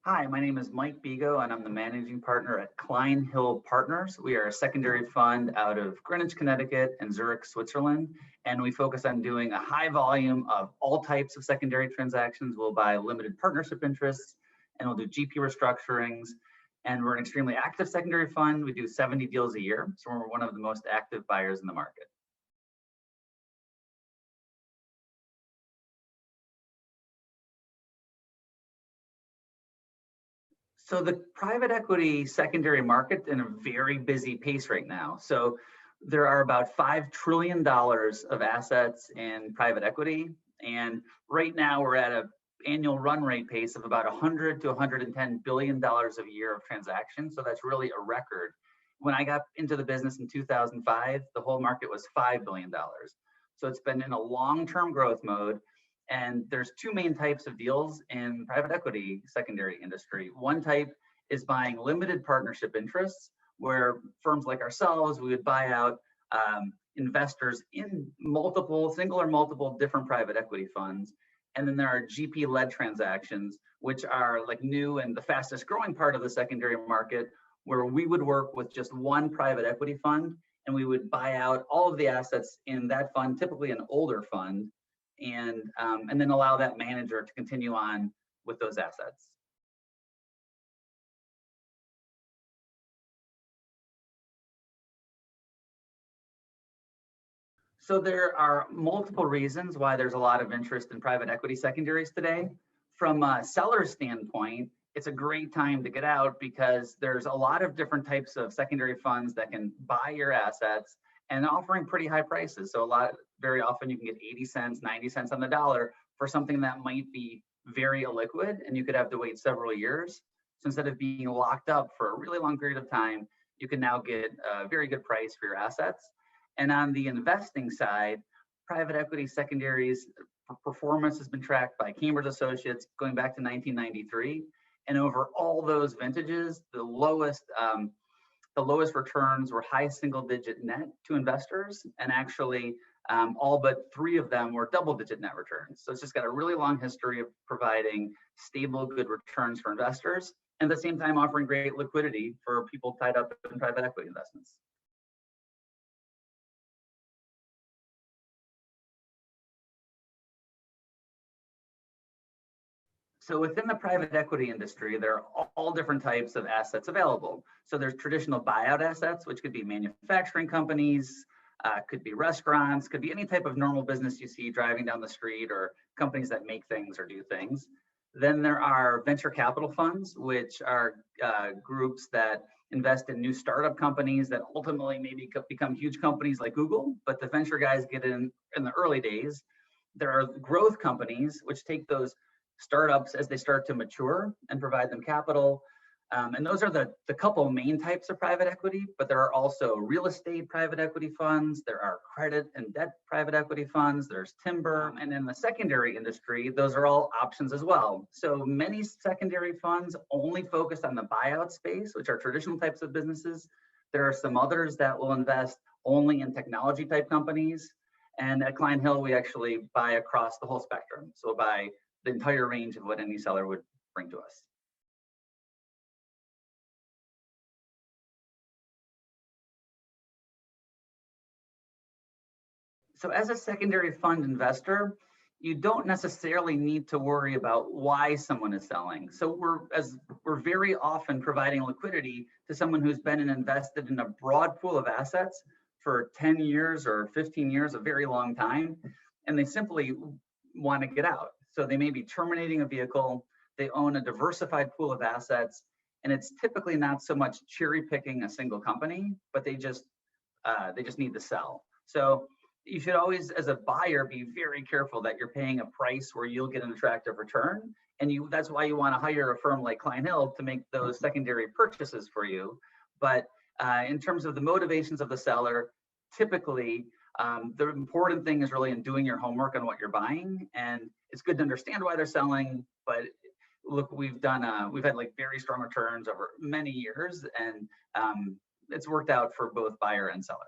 Hi, my name is Mike Bego, and I'm the managing partner at Kline Hill Partners. We are a secondary fund out of Greenwich, Connecticut and Zurich, Switzerland. And we focus on doing a high volume of all types of secondary transactions. We'll buy limited partnership interests and we'll do GP restructurings. And we're an extremely active secondary fund. We do 70 deals a year. So we're one of the most active buyers in the market. So the private equity secondary market in a very busy pace right now. So there are about $5 trillion of assets in private equity. And right now we're at an annual run rate pace of about 100 to $110 billion a year of transactions. So that's really a record. When I got into the business in 2005, the whole market was $5 billion. So it's been in a long-term growth mode. And there's two main types of deals in private equity secondary industry. One type is buying limited partnership interests, where firms like ourselves, we would buy out investors in multiple, single or multiple different private equity funds. And then there are GP-led transactions, which are like new and the fastest growing part of the secondary market, where we would work with just one private equity fund and we would buy out all of the assets in that fund, typically an older fund, and then allow that manager to continue on with those assets. So there are multiple reasons why there's a lot of interest in private equity secondaries today. From a seller's standpoint, it's a great time to get out because there's a lot of different types of secondary funds that can buy your assets and offering pretty high prices. So very often you can get 80 cents, 90 cents on the dollar for something that might be very illiquid and you could have to wait several years. So instead of being locked up for a really long period of time, you can now get a very good price for your assets. And on the investing side, private equity secondaries performance has been tracked by Cambridge Associates going back to 1993. And over all those vintages, the lowest returns were high single-digit net to investors, and actually all but 3 of them were double-digit net returns. So it's just got a really long history of providing stable, good returns for investors, and at the same time offering great liquidity for people tied up in private equity investments. So within the private equity industry, there are all different types of assets available. So there's traditional buyout assets, which could be manufacturing companies, could be restaurants, could be any type of normal business you see driving down the street, or companies that make things or do things. Then there are venture capital funds, which are groups that invest in new startup companies that ultimately maybe become huge companies like Google, but the venture guys get in the early days. There are growth companies, which take those startups as they start to mature and provide them capital. And those are the couple main types of private equity, but there are also real estate private equity funds, there are credit and debt private equity funds, there's timber, and in the secondary industry, those are all options as well. So many secondary funds only focus on the buyout space, which are traditional types of businesses. There are some others that will invest only in technology type companies. And at Kline Hill, we actually buy across the whole spectrum. So we'll buy the entire range of what any seller would bring to us. So as a secondary fund investor, you don't necessarily need to worry about why someone is selling. So we're very often providing liquidity to someone who's been invested in a broad pool of assets for 10 years or 15 years, a very long time, and they simply want to get out. So they may be terminating a vehicle, they own a diversified pool of assets, and it's typically not so much cherry picking a single company, but they just need to sell. So you should always, as a buyer, be very careful that you're paying a price where you'll get an attractive return. And that's why you want to hire a firm like Kline Hill to make those secondary purchases for you. But in terms of the motivations of the seller, typically, the important thing is really in doing your homework on what you're buying. And it's good to understand why they're selling, but look, we've had like very strong returns over many years, and it's worked out for both buyer and seller.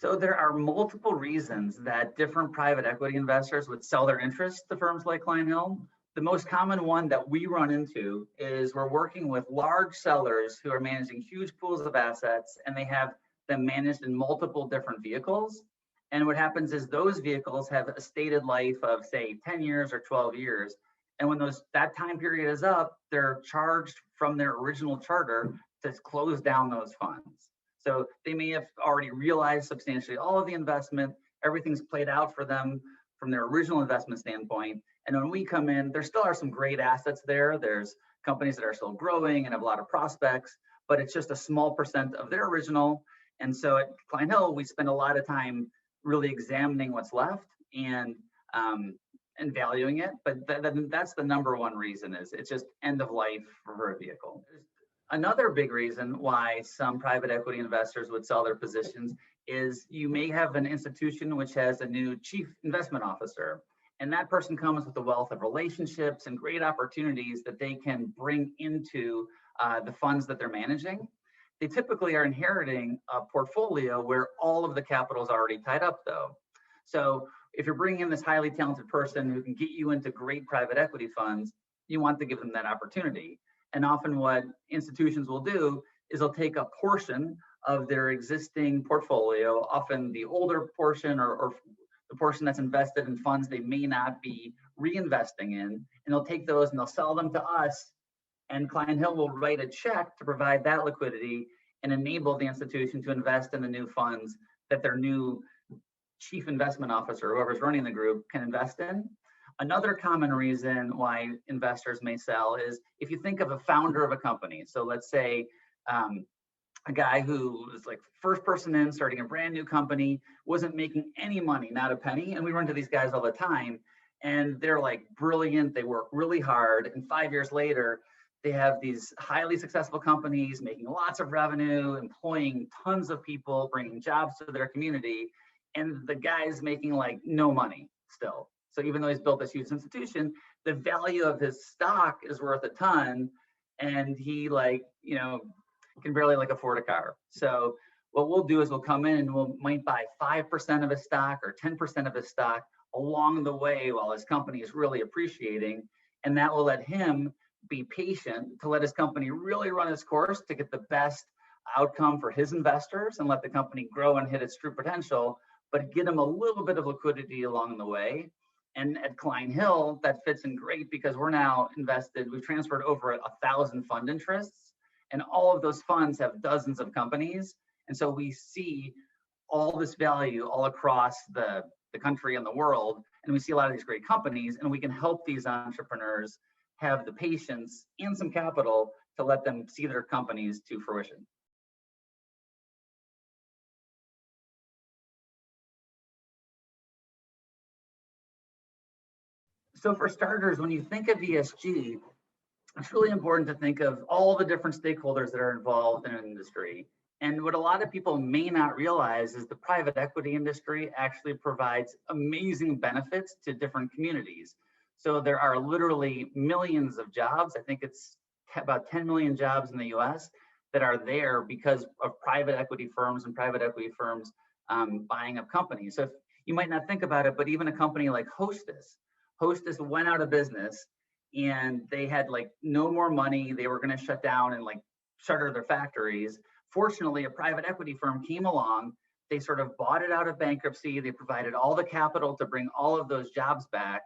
So there are multiple reasons that different private equity investors would sell their interest to firms like Kline Hill. The most common one that we run into is we're working with large sellers who are managing huge pools of assets, and they have them managed in multiple different vehicles. And what happens is those vehicles have a stated life of, say, 10 years or 12 years. And when that time period is up, they're charged from their original charter to close down those funds. So they may have already realized substantially all of the investment, everything's played out for them from their original investment standpoint. And when we come in, there still are some great assets there. There's companies that are still growing and have a lot of prospects, but it's just a small percent of their original. And so at Kline Hill, we spend a lot of time really examining what's left and valuing it. But that's the number one reason, is it's just end of life for a vehicle. Another big reason why some private equity investors would sell their positions is you may have an institution which has a new chief investment officer, and that person comes with a wealth of relationships and great opportunities that they can bring into the funds that they're managing. They typically are inheriting a portfolio where all of the capital is already tied up, though. So if you're bringing in this highly talented person who can get you into great private equity funds, you want to give them that opportunity. And often what institutions will do is they'll take a portion of their existing portfolio, often the older portion or the portion that's invested in funds they may not be reinvesting in, and they'll take those and they'll sell them to us, and Kline Hill will write a check to provide that liquidity and enable the institution to invest in the new funds that their new chief investment officer, whoever's running the group, can invest in. Another common reason why investors may sell is if you think of a founder of a company. So let's say a guy who was like first person in, starting a brand new company, wasn't making any money, not a penny. And we run into these guys all the time, and they're like brilliant. They work really hard. And 5 years later, they have these highly successful companies making lots of revenue, employing tons of people, bringing jobs to their community. And the guy's making like no money still. So even though he's built this huge institution, the value of his stock is worth a ton. And he can barely afford a car. So what we'll do is we'll come in and might buy 5% of his stock or 10% of his stock along the way while his company is really appreciating. And that will let him be patient to let his company really run its course to get the best outcome for his investors and let the company grow and hit its true potential, but get him a little bit of liquidity along the way. And at Kline Hill, that fits in great because we're now invested, we've transferred over 1,000 fund interests, and all of those funds have dozens of companies. And so we see all this value all across the country and the world, and we see a lot of these great companies, and we can help these entrepreneurs have the patience and some capital to let them see their companies to fruition. So for starters, when you think of ESG, it's really important to think of all the different stakeholders that are involved in an industry. And what a lot of people may not realize is the private equity industry actually provides amazing benefits to different communities. So there are literally millions of jobs. I think it's about 10 million jobs in the US that are there because of private equity firms and private equity firms buying up companies. So you might not think about it, but even a company like Hostess went out of business and they had no more money. They were going to shut down and shutter their factories. Fortunately, a private equity firm came along. They sort of bought it out of bankruptcy. They provided all the capital to bring all of those jobs back,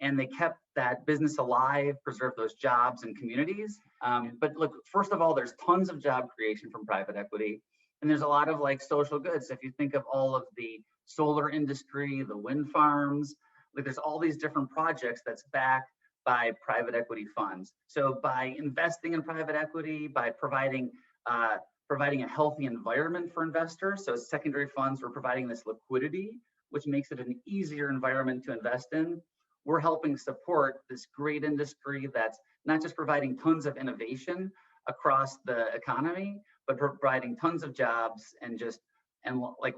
and they kept that business alive, preserved those jobs and communities. But look, first of all, there's tons of job creation from private equity, and there's a lot of social goods. If you think of all of the solar industry, the wind farms, there's all these different projects that's backed by private equity funds. So by investing in private equity, by providing a healthy environment for investors, so secondary funds, we're providing this liquidity, which makes it an easier environment to invest in. We're helping support this great industry that's not just providing tons of innovation across the economy, but providing tons of jobs and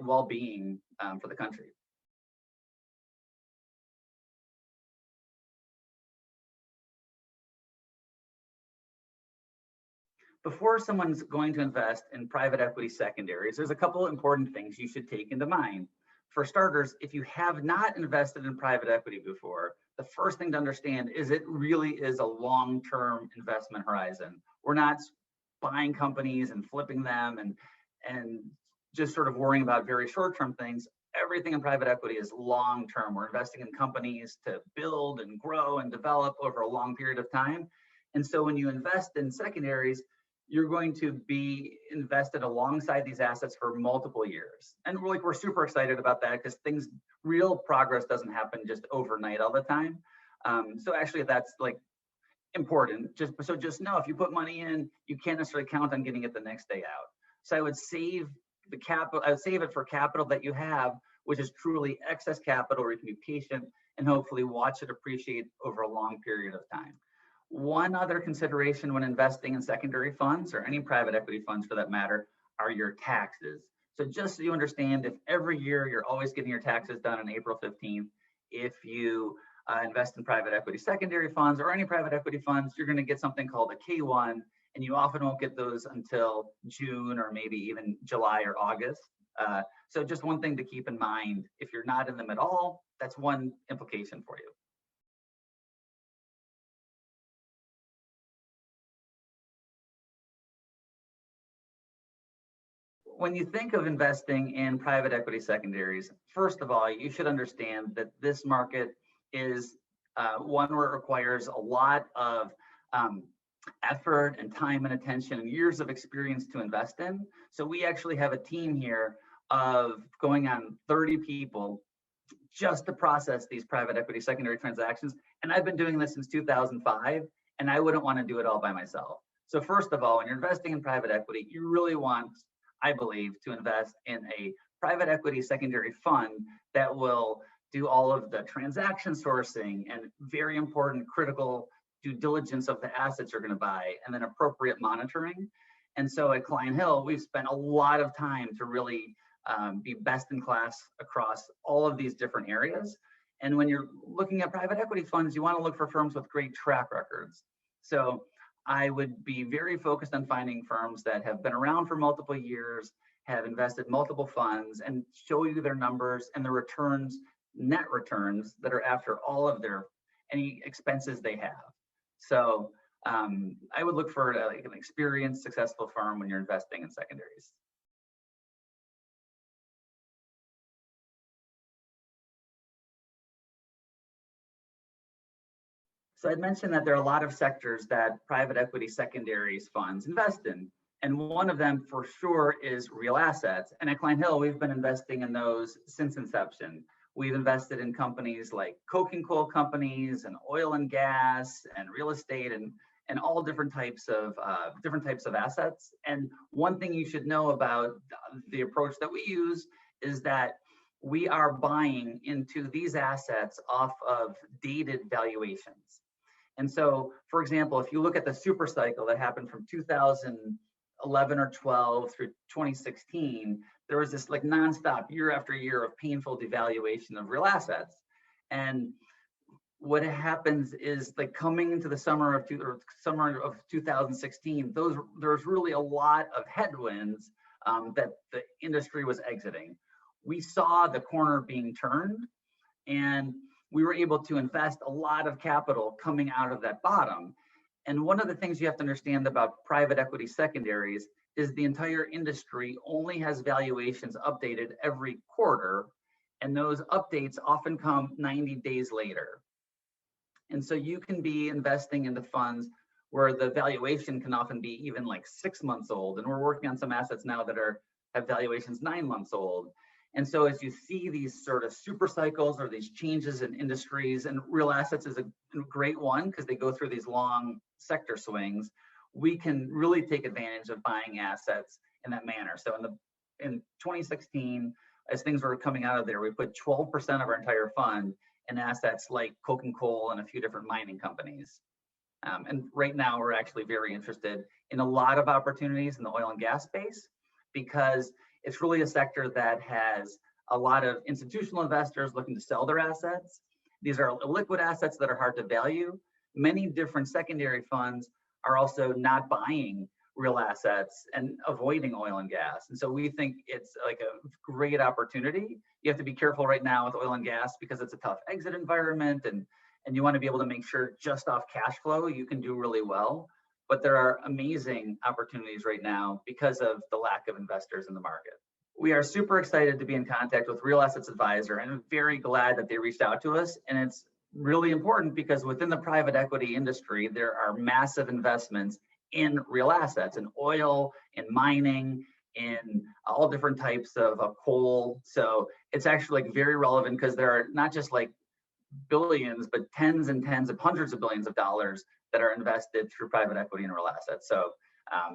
well-being for the country. Before someone's going to invest in private equity secondaries, there's a couple important things you should take into mind. For starters, if you have not invested in private equity before, the first thing to understand is it really is a long-term investment horizon. We're not buying companies and flipping them and just sort of worrying about very short-term things. Everything in private equity is long-term. We're investing in companies to build and grow and develop over a long period of time. And so when you invest in secondaries, you're going to be invested alongside these assets for multiple years. And we're super excited about that because real progress doesn't happen just overnight all the time. So actually that's like important. Just know if you put money in, you can't necessarily count on getting it the next day out. So I would save the capital, I would save it for capital that you have, which is truly excess capital where you can be patient and hopefully watch it appreciate over a long period of time. One other consideration when investing in secondary funds or any private equity funds for that matter are your taxes. So just so you understand, if every year you're always getting your taxes done on April 15th, if you invest in private equity secondary funds or any private equity funds, you're going to get something called a K1, and you often won't get those until June or maybe even July or August. So just one thing to keep in mind, if you're not in them at all, that's one implication for you. When you think of investing in private equity secondaries, first of all, you should understand that this market is one where it requires a lot of effort and time and attention and years of experience to invest in. So we actually have a team here of going on 30 people just to process these private equity secondary transactions. And I've been doing this since 2005, and I wouldn't want to do it all by myself. So first of all, when you're investing in private equity, you really want, I believe, to invest in a private equity secondary fund that will do all of the transaction sourcing and very important critical due diligence of the assets you're going to buy and then appropriate monitoring. And so at Kline Hill, we've spent a lot of time to really be best in class across all of these different areas. And when you're looking at private equity funds, you want to look for firms with great track records. So I would be very focused on finding firms that have been around for multiple years, have invested multiple funds, and show you their numbers and the returns, net returns that are after all of any expenses they have. So I would look for like an experienced, successful firm when you're investing in secondaries. So I'd mentioned that there are a lot of sectors that private equity secondaries funds invest in. And one of them for sure is real assets. And at Kline Hill, we've been investing in those since inception. We've invested in companies like coking coal companies and oil and gas and real estate and all different types of assets. And one thing you should know about the approach that we use is that we are buying into these assets off of dated valuations. And so, for example, if you look at the super cycle that happened from 2011 or 12 through 2016, there was this like nonstop year after year of painful devaluation of real assets. And what happens is like coming into the summer of 2016, there's really a lot of headwinds that the industry was exiting. We saw the corner being turned, and we were able to invest a lot of capital coming out of that bottom. And one of the things you have to understand about private equity secondaries is the entire industry only has valuations updated every quarter, and those updates often come 90 days later. And so you can be investing into funds where the valuation can often be even like 6 months old. And we're working on some assets now that have valuations 9 months old. And so as you see these sort of super cycles or these changes in industries, and real assets is a great one because they go through these long sector swings, we can really take advantage of buying assets in that manner. So in 2016, as things were coming out of there, we put 12% of our entire fund in assets like coking coal and a few different mining companies. And right now we're actually very interested in a lot of opportunities in the oil and gas space because it's really a sector that has a lot of institutional investors looking to sell their assets. These are liquid assets that are hard to value. Many different secondary funds are also not buying real assets and avoiding oil and gas. And so we think it's like a great opportunity. You have to be careful right now with oil and gas because it's a tough exit environment, and you want to be able to make sure just off cash flow you can do really well. But there are amazing opportunities right now because of the lack of investors in the market. We are super excited to be in contact with Real Assets Advisor, and I'm very glad that they reached out to us. And it's really important because within the private equity industry, there are massive investments in real assets, in oil, in mining, in all different types of coal. So it's actually like very relevant because there are not just like billions, but tens and tens of hundreds of billions of dollars that are invested through private equity and real assets. So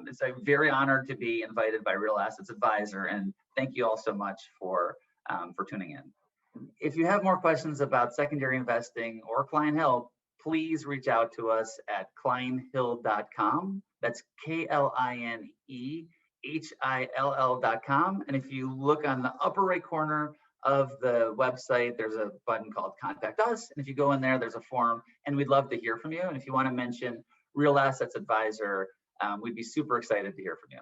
it's a very honored to be invited by Real Assets Advisor, and thank you all so much for tuning in. If you have more questions about secondary investing or Kline Hill, please reach out to us at klinehill.com. That's KLINEHILL.com. And if you look on the upper right corner of the website, there's a button called Contact Us. And if you go in there, there's a form, and we'd love to hear from you. And if you want to mention Real Assets Advisor, we'd be super excited to hear from you.